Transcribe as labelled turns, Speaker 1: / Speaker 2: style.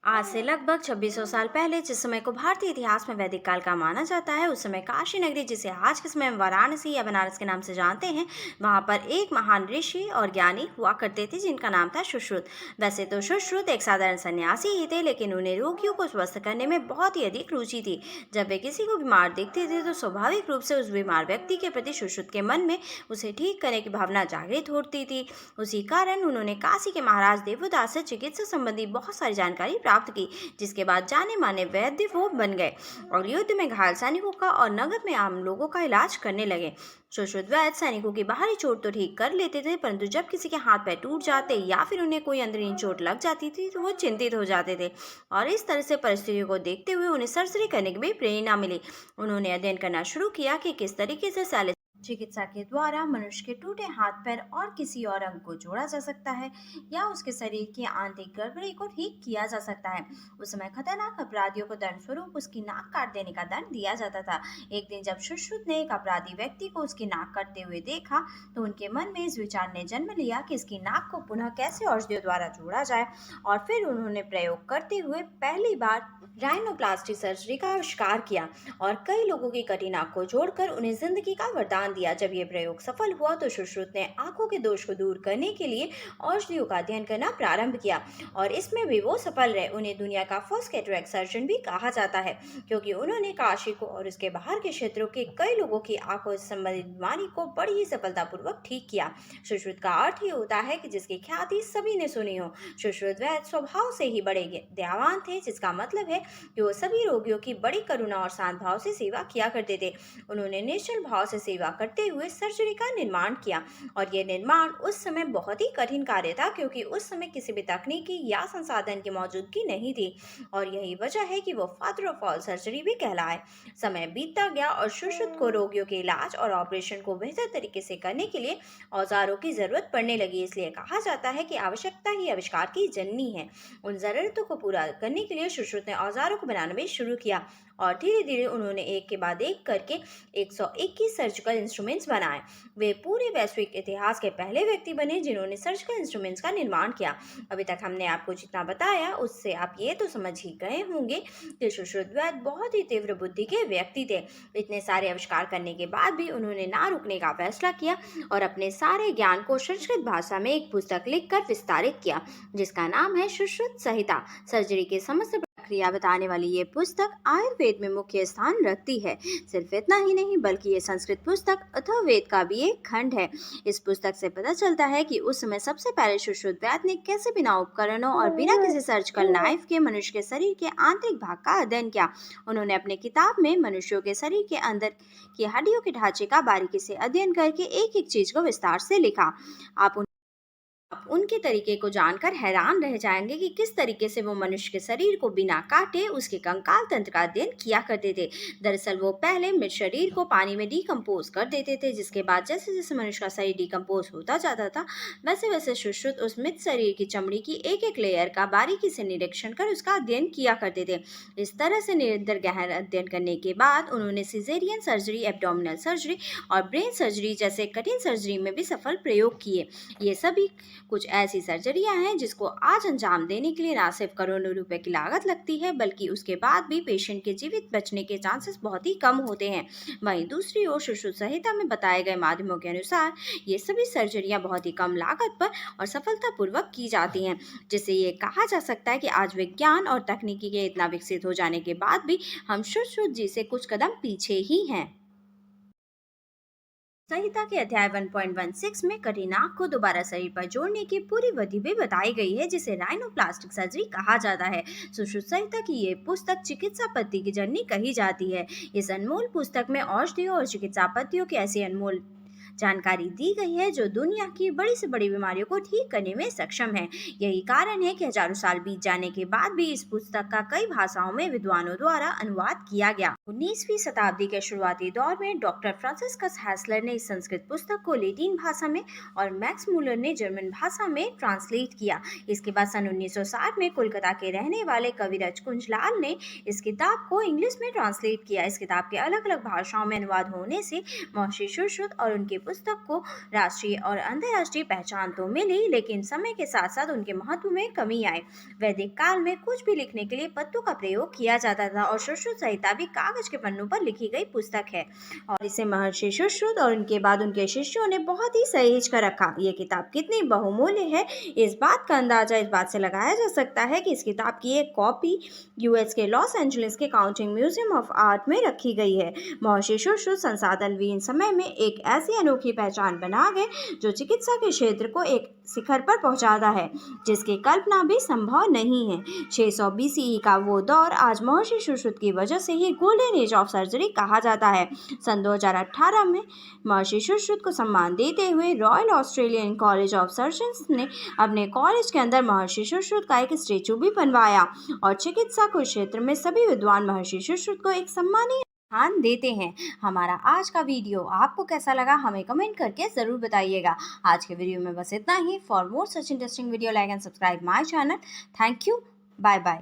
Speaker 1: आज से लगभग 2600 साल पहले जिस समय को भारतीय इतिहास में वैदिक काल का माना जाता है, उस समय काशी नगरी, जिसे आज के समय में वाराणसी या बनारस के नाम से जानते हैं, वहां पर एक महान ऋषि और ज्ञानी हुआ करते थे जिनका नाम था सुश्रुत। वैसे तो सुश्रुत एक साधारण सन्यासी ही थे, लेकिन उन्हें रोगियों को स्वस्थ करने में बहुत ही अधिक रुचि थी। जब वे किसी को बीमार देखते थे तो स्वाभाविक रूप से उस बीमार व्यक्ति के प्रति सुश्रुत के मन में उसे ठीक करने की भावना जागृत होती थी। उसी कारण उन्होंने काशी के महाराज देवदास से चिकित्सा संबंधी बहुत सारी जानकारी प्राप्त की, जिसके बाद जाने माने वैद्य वो बन गए और युद्ध में घायल सैनिकों का और नगद में आम लोगों का इलाज करने लगे। सुश्रुत वैद्य सैनिकों की बाहरी चोट तो ठीक कर लेते थे, परंतु जब किसी के हाथ पैर टूट जाते या फिर उन्हें कोई अंदरूनी चोट लग जाती थी तो वो चिंतित हो जाते थे। और इस तरह से परिस्थितियों को देखते हुए उन्हें सर्जरी करने की भी प्रेरणा मिली। उन्होंने अध्ययन करना शुरू किया कि किस तरीके से शल्य चिकित्सा के द्वारा मनुष्य के टूटे हाथ पैर और किसी और अंग को जोड़ा जा सकता है या उसके शरीर की आंतरिक गड़बड़ी को ठीक किया जा सकता है। उस समय खतरनाक अपराधियों को दंड स्वरूप उसकी नाक काट देने का दंड दिया जाता था। एक दिन जब सुश्रुत ने एक अपराधी व्यक्ति को उसकी नाक काटते हुए देखा तो उनके मन में इस विचार ने जन्म लिया कि इसकी नाक को पुनः कैसे औषधियों द्वारा जोड़ा जाए। और फिर उन्होंने प्रयोग करते हुए पहली बार राइनोप्लास्टी सर्जरी का आविष्कार किया और कई लोगों की कटी नाक को जोड़कर उन्हें जिंदगी का वरदान दिया। जब ये प्रयोग सफल हुआ तो सुश्रुत ने आंखों के दोष को दूर करने के लिए औषधियों का अध्ययन करना प्रारंभ किया और इसमें भी वो सफल रहे। उन्हें दुनिया का फर्स्ट कैटरेक्ट सर्जन भी कहा जाता है, क्योंकि उन्होंने काशी को और उसके बाहर के क्षेत्रों के कई लोगों की आंखों से संबंधित बीमारी को बड़ी ही सफलतापूर्वक ठीक किया। सुश्रुत का अर्थ ही होता है कि जिसकी ख्याति सभी ने सुनी हो। सुश्रुत वैद्य स्वभाव से ही बड़े दयावान थे, जिसका मतलब है कि वो सभी रोगियों की बड़ी करुणा और शांत भाव से सेवा किया करते थे। उन्होंने निश्चल भाव से सेवा करते हुए सर्जरी का निर्माण किया और यह निर्माण उस समय बहुत ही कठिन कार्य था, क्योंकि उस समय किसी भी तकनीकी या संसाधन की मौजूदगी नहीं थी और यही वजह है कि वो फादर ऑफ ऑल सर्जरी भी कहलाए। समय बीतता गया और सुश्रुत को रोगियों के इलाज और ऑपरेशन को बेहतर तरीके से करने के लिए औजारों की जरूरत पड़ने लगी। इसलिए कहा जाता है कि आवश्यकता ही आविष्कार की जननी है। उन जरूरतों को पूरा करने के लिए सुश्रुत ने औजारों को बनाना भी शुरू किया और धीरे धीरे उन्होंने एक के बाद एक करके 121 सर्जिकल इंस्ट्रूमेंट्स बनाए। वे पूरे वैश्विक इतिहास के पहले व्यक्ति बने जिन्होंने सर्जिकल इंस्ट्रूमेंट्स का निर्माण किया। अभी तक हमने आपको जितना बताया उससे आप ये तो समझ ही गए होंगे कि सुश्रुत वैद्य बहुत ही तीव्र बुद्धि के व्यक्ति थे। इतने सारे आविष्कार करने के बाद भी उन्होंने ना रुकने का फैसला किया और अपने सारे ज्ञान को संस्कृत भाषा में एक पुस्तक लिखकर विस्तारित किया, जिसका नाम है सुश्रुत संहिता। सर्जरी के समस्त प्रक्रिया बताने वाली ये पुस्तक आयुर्वेद में मुख्य स्थान रखती है। सिर्फ इतना ही नहीं, बल्कि ये संस्कृत पुस्तक अथर्ववेद का भी एक खंड है। इस पुस्तक से पता चलता है कि उस समय सबसे पहले सुश्रुत वैद्य ने कैसे बिना उपकरणों और बिना किसी सर्जिकल नाइफ के मनुष्य के शरीर के आंतरिक भाग का अध्ययन किया। उन्होंने अपनी किताब में मनुष्यों के शरीर के अंदर की हड्डियों के ढांचे का बारीकी से अध्ययन करके एक एक चीज को विस्तार से लिखा। आप उनके तरीके को जानकर हैरान रह जाएंगे कि किस तरीके से वो मनुष्य के शरीर को बिना काटे उसके कंकाल तंत्र का अध्ययन किया करते थे। दरअसल वो पहले मृत शरीर को पानी में डिकम्पोज कर देते थे, जिसके बाद जैसे जैसे मनुष्य का शरीर डिकम्पोज होता जाता था वैसे वैसे सुश्रुत उस मृत शरीर की चमड़ी की एक एक लेयर का बारीकी से निरीक्षण कर उसका अध्ययन किया करते थे। इस तरह से निरंतर गहन अध्ययन करने के बाद उन्होंने सिजेरियन सर्जरी, एब्डोमिनल सर्जरी और ब्रेन सर्जरी जैसे कठिन सर्जरी में भी सफल प्रयोग किए। ये सभी कुछ ऐसी सर्जरियां हैं जिसको आज अंजाम देने के लिए ना सिर्फ करोड़ों रुपए की लागत लगती है, बल्कि उसके बाद भी पेशेंट के जीवित बचने के चांसेस बहुत ही कम होते हैं। वहीं दूसरी ओर सुश्रुत संहिता में बताए गए माध्यमों के अनुसार ये सभी सर्जरियां बहुत ही कम लागत पर और सफलतापूर्वक की जाती हैं, जिससे ये कहा जा सकता है कि आज विज्ञान और तकनीकी के इतना विकसित हो जाने के बाद भी हम सुश्रुत जी से कुछ कदम पीछे ही हैं। संहिता के अध्याय 1.16 में कटी नाक को दोबारा शरीर पर जोड़ने की पूरी विधि भी बताई गई है, जिसे राइनोप्लास्टिक सर्जरी कहा जाता है। सुश्रुत संहिता की ये पुस्तक चिकित्सा पद्धति की जननी कही जाती है। इस अनमोल पुस्तक में औषधियों और चिकित्सा पद्धतियों की ऐसी अनमोल जानकारी दी गई है जो दुनिया की बड़ी से बड़ी बीमारियों को ठीक करने में सक्षम है। यही कारण है कि हजारों साल बीत जाने के बाद भी इस पुस्तक का कई भाषाओं में विद्वानों द्वारा अनुवाद किया गया। 19वीं शताब्दी के शुरुआती दौर में डॉक्टर फ्रांसिस्कस हैसलर ने इस संस्कृत पुस्तक को लैटिन भाषा में और मैक्स मूलर ने जर्मन भाषा में ट्रांसलेट किया। इसके बाद सन 1960 में कोलकाता के रहने वाले कविराज कुंजलाल ने इस किताब को इंग्लिश में ट्रांसलेट किया। इस किताब के अलग अलग भाषाओं में अनुवाद होने से महर्षि सुश्रुत और उनके पुस्तक को राष्ट्रीय और अंतर्राष्ट्रीय पहचान तो मिली, लेकिन समय के साथ साथ उनके महत्व में कमी आई। वैदिक काल में कुछ भी लिखने के लिए पत्तों का प्रयोग किया जाता था और सुश्रुत संहिता भी कागज के पन्नों पर लिखी गई पुस्तक है और इसे महर्षि सुश्रुत और उनके बाद उनके शिष्यों ने बहुत ही सहेज कर रखा। ये किताब कितनी बहुमूल्य है, इस बात का अंदाजा इस बात से लगाया जा सकता है कि इस किताब की एक कॉपी यूएस के लॉस एंजलिस के काउंटिंग म्यूजियम ऑफ आर्ट में रखी गई है। महर्षि सुश्रुत संसाधन विहीन समय में एक ऐसी अनोखी पहचान बना गए जो चिकित्सा के क्षेत्र को एक शिखर पर पहुंचाता है जिसकी कल्पना भी संभव नहीं है। 600 बीसीई का वो दौर आज महर्षि सुश्रुत की वजह से ही गोल्डन एज ऑफ सर्जरी कहा जाता है। सन 2018 में महर्षि सुश्रुत को सम्मान देते हुए royal Australian college of surgeons ने अपने कॉलेज के अंदर महर्षि सुश्रुत का एक स्टेचू भी बनवाया और चिकित्सा के क्षेत्र में सभी विद्वान महर्षि सुश्रुत को एक सम्मानीय स्थान देते हैं। हमारा आज का वीडियो आपको कैसा लगा हमें कमेंट करके ज़रूर बताइएगा। आज के वीडियो में बस इतना ही। For more such interesting video like and subscribe my channel. Thank you. Bye bye.